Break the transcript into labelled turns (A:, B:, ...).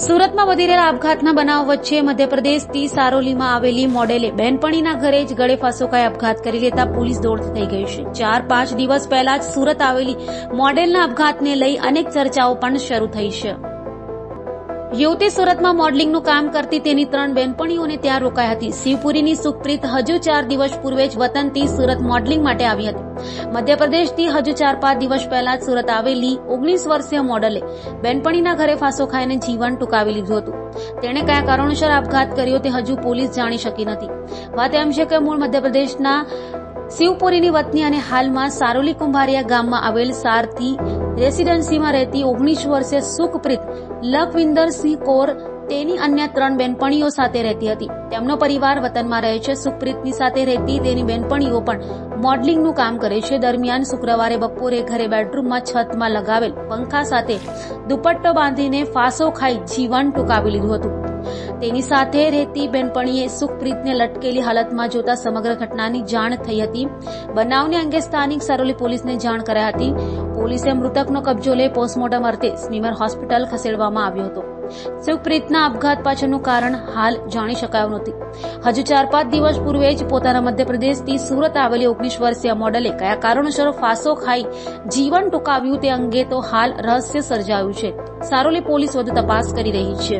A: સુરતમાં વધી રહેલા આપઘાતના બનાવ વચ્ચે મધ્યપ્રદેશથી સારોલીમાં આવેલી મોડેલે બહેનપણીના ઘરે જ ગળે ફાંસો ખાઈ આપઘાત કરી લેતા પોલીસ દોડતી થઈ ગઈ છે। 4-5 દિવસ પહેલા જ સુરત આવેલી મોડેલના આપઘાતને લઈ અનેક ચર્ચાઓ પણ શરૂ થઈ છે। યુવતી સુરતમાં મોડલિંગનું કામ કરતી તેની 3 બહેનપણીઓને ત્યાં રોકાઈ હતી। શિવપુરીની સુખપ્રીત હજુ 4 દિવસ પૂર્વે જ વતનથી સુરત મોડલિંગ માટે આવી હતી। મધ્યપ્રદેશથી હજુ 4-5 દિવસ પહેલા જ સુરત આવેલી 19 વર્ષીય મોડલે બહેનપણીના ઘરે ફાંસો ખાઈને જીવન ટૂંકાવી લીધું હતું। તેણે કયા કારણોસર આપઘાત કર્યો તે હજુ પોલીસ જાણી શકી નથી। વાત એમ છે કે મૂળ મધ્યપ્રદેશના શિવપુરીની વતની અને હાલમાં સારોલી કુંભારિયા ગામમાં આવેલ સારથી રેસીડેન્સીમાં રહેતી 19 વર્ષીય સુખપ્રીત લખવિંદરસિંહ કૌર તેની અન્ય 3 બહેનપણીઓ સાથે રહેતી હતી। તેમનો પરિવાર વતનમાં રહે છે। સુખપ્રીતની સાથે રહેતી તેની બહેનપણીઓ પણ મોડલિંગનું કામ કરે છે। દરમિયાન શુક્રવારે બપોરે ઘરે બેડરૂમમાં છતમાં લગાવેલ પંખા સાથે દુપટ્ટો બાંધીને ફાંસો ખાઈ જીવન ટૂંકાવી લીધું હતું। તેની સાથે રહેતી બહેનપણીએ સુખપ્રીતને લટકેલી હાલતમાં જોતા સમગ્ર ઘટનાની જાણ થઈ હતી। બનાવને અંગે સ્થાનિક સારોલી પોલીસને જાણ કરાઈ હતી। પોલીસે મૃતકનો કબજો લઈ પોસ્ટમોર્ટમ અર્થે સ્મીમેર હોસ્પિટલ ખસેડવામાં આવ્યો હતો। સુખપ્રીતના આપઘાત પાછળનું કારણ હાલ જાણી શકાયું નથી। હજુ 4-5 દિવસ પૂર્વે જ પોતાના મધ્યપ્રદેશથી સુરત આવેલી 19 વર્ષીય મોડલે કયા કારણોસર ફાંસો ખાઈ જીવન ટૂંકાવ્યું તે અંગે તો હાલ રહસ્ય સર્જાયું છે। સારોલી પોલીસ વધુ તપાસ કરી રહી છે।